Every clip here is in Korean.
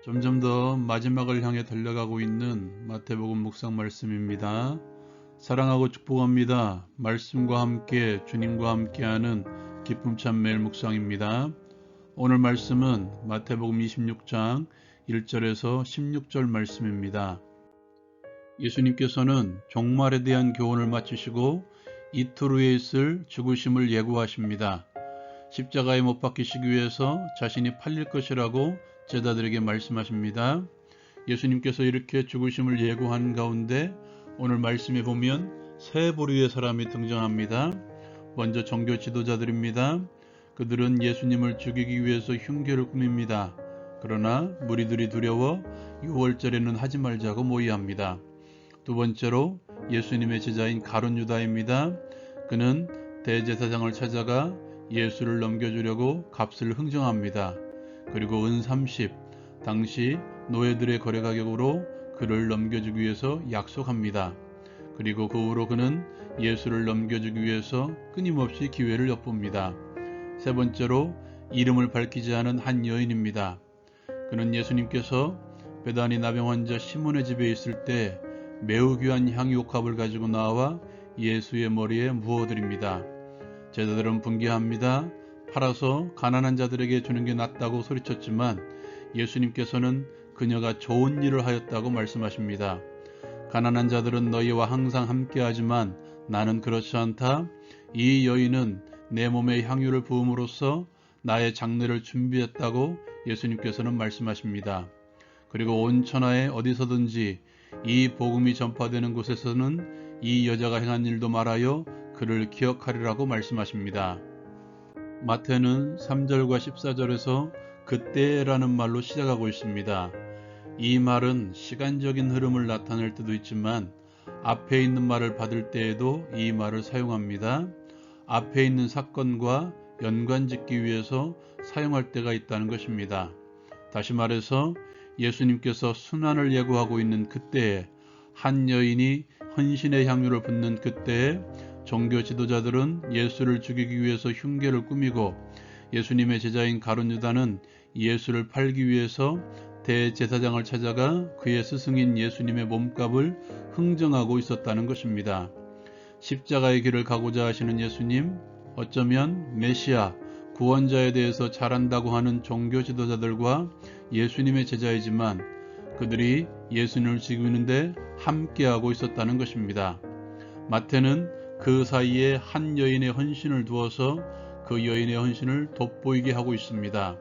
점점 더 마지막을 향해 달려가고 있는 마태복음 묵상 말씀입니다. 사랑하고 축복합니다. 말씀과 함께 주님과 함께하는 기쁨 참 매일 묵상입니다. 오늘 말씀은 마태복음 26장 1절에서 16절 말씀입니다. 예수님께서는 종말에 대한 교훈을 마치시고 이틀 후에 있을 죽으심을 예고하십니다. 십자가에 못 박히시기 위해서 자신이 팔릴 것이라고 제자들에게 말씀하십니다. 예수님께서 이렇게 죽으심을 예고한 가운데 오늘 말씀에 보면 세 부류의 사람이 등장합니다. 먼저 종교 지도자들입니다. 그들은 예수님을 죽이기 위해서 흉계를 꾸밉니다. 그러나 무리들이 두려워 유월절에는 하지 말자고 모의합니다. 두 번째로 예수님의 제자인 가룟 유다입니다. 그는 대제사장을 찾아가 예수를 넘겨주려고 값을 흥정합니다. 그리고 은 30, 당시 노예들의 거래 가격으로 그를 넘겨주기 위해서 약속합니다. 그리고 그 후로 그는 예수를 넘겨주기 위해서 끊임없이 기회를 엿봅니다. 세 번째로 이름을 밝히지 않은 한 여인입니다. 그는 예수님께서 베다니 나병 환자 시몬의 집에 있을 때 매우 귀한 향유옥합을 가지고 나와 예수의 머리에 부어드립니다. 제자들은 분개합니다. 팔아서 가난한 자들에게 주는 게 낫다고 소리쳤지만 예수님께서는 그녀가 좋은 일을 하였다고 말씀하십니다. 가난한 자들은 너희와 항상 함께하지만 나는 그렇지 않다. 이 여인은 내 몸에 향유를 부음으로써 나의 장례를 준비했다고 예수님께서는 말씀하십니다. 그리고 온 천하에 어디서든지 이 복음이 전파되는 곳에서는 이 여자가 행한 일도 말하여 그를 기억하리라고 말씀하십니다. 마태는 3절과 14절에서 그때라는 말로 시작하고 있습니다. 이 말은 시간적인 흐름을 나타낼 때도 있지만 앞에 있는 말을 받을 때에도 이 말을 사용합니다. 앞에 있는 사건과 연관짓기 위해서 사용할 때가 있다는 것입니다. 다시 말해서 예수님께서 순환을 예고하고 있는 그때에 한 여인이 헌신의 향유를 붓는 그때에 종교 지도자들은 예수를 죽이기 위해서 흉계를 꾸미고 예수님의 제자인 가룟 유다는 예수를 팔기 위해서 대제사장을 찾아가 그의 스승인 예수님의 몸값을 흥정하고 있었다는 것입니다. 십자가의 길을 가고자 하시는 예수님, 어쩌면 메시아, 구원자에 대해서 잘한다고 하는 종교 지도자들과 예수님의 제자이지만 그들이 예수님을 죽이는데 함께하고 있었다는 것입니다. 마태는 그 사이에 한 여인의 헌신을 두어서 그 여인의 헌신을 돋보이게 하고 있습니다.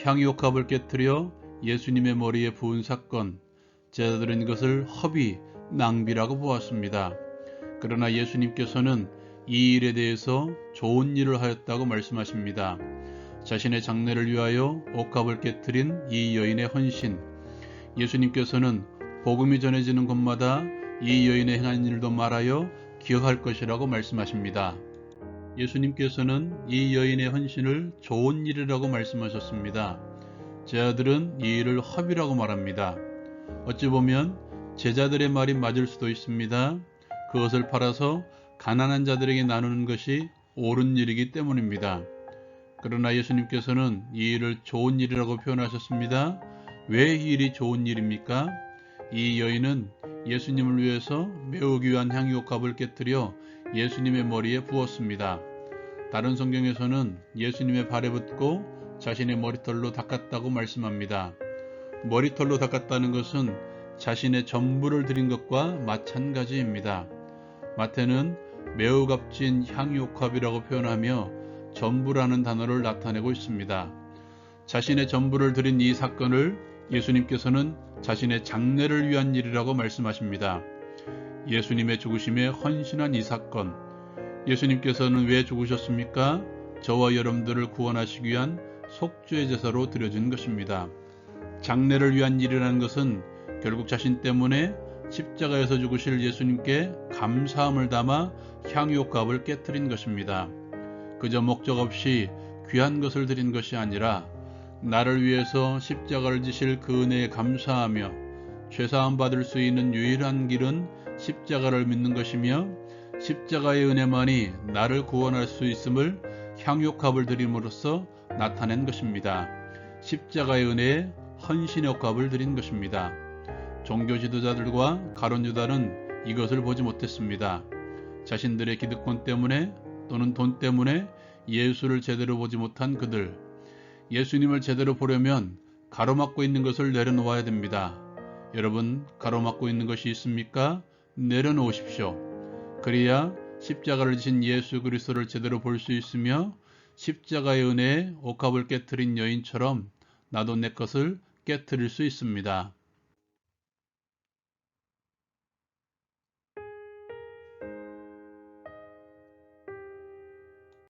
향유옥합을 깨뜨려 예수님의 머리에 부은 사건, 제자들은 이것을 허비, 낭비라고 보았습니다. 그러나 예수님께서는 이 일에 대해서 좋은 일을 하였다고 말씀하십니다. 자신의 장례를 위하여 옥합을 깨뜨린 이 여인의 헌신, 예수님께서는 복음이 전해지는 곳마다 이 여인의 행한 일도 말하여 기억할 것이라고 말씀하십니다. 예수님께서는 이 여인의 헌신을 좋은 일이라고 말씀하셨습니다. 제자들은 이 일을 허비라고 말합니다. 어찌 보면 제자들의 말이 맞을 수도 있습니다. 그것을 팔아서 가난한 자들에게 나누는 것이 옳은 일이기 때문입니다. 그러나 예수님께서는 이 일을 좋은 일이라고 표현하셨습니다. 왜 이 일이 좋은 일입니까? 이 여인은 예수님을 위해서 매우 귀한 향유옥합을 깨뜨려 예수님의 머리에 부었습니다. 다른 성경에서는 예수님의 발에 붓고 자신의 머리털로 닦았다고 말씀합니다. 머리털로 닦았다는 것은 자신의 전부를 드린 것과 마찬가지입니다. 마태는 매우 값진 향유옥합이라고 표현하며 전부라는 단어를 나타내고 있습니다. 자신의 전부를 드린 이 사건을 예수님께서는 자신의 장례를 위한 일이라고 말씀하십니다. 예수님의 죽으심에 헌신한 이 사건, 예수님께서는 왜 죽으셨습니까? 저와 여러분들을 구원하시기 위한 속죄의 제사로 드려진 것입니다. 장례를 위한 일이라는 것은 결국 자신 때문에 십자가에서 죽으실 예수님께 감사함을 담아 향유옥합을 깨뜨린 것입니다. 그저 목적 없이 귀한 것을 드린 것이 아니라 나를 위해서 십자가를 지실 그 은혜에 감사하며 죄사함 받을 수 있는 유일한 길은 십자가를 믿는 것이며 십자가의 은혜만이 나를 구원할 수 있음을 향유옥합을 드림으로써 나타낸 것입니다. 십자가의 은혜에 헌신의 옥합을 드린 것입니다. 종교 지도자들과 가룟 유다는 이것을 보지 못했습니다. 자신들의 기득권 때문에 또는 돈 때문에 예수를 제대로 보지 못한 그들. 예수님을 제대로 보려면 가로막고 있는 것을 내려놓아야 됩니다. 여러분, 가로막고 있는 것이 있습니까? 내려놓으십시오. 그래야 십자가를 지신 예수 그리스도를 제대로 볼 수 있으며 십자가의 은혜에 옥합을 깨트린 여인처럼 나도 내 것을 깨트릴 수 있습니다.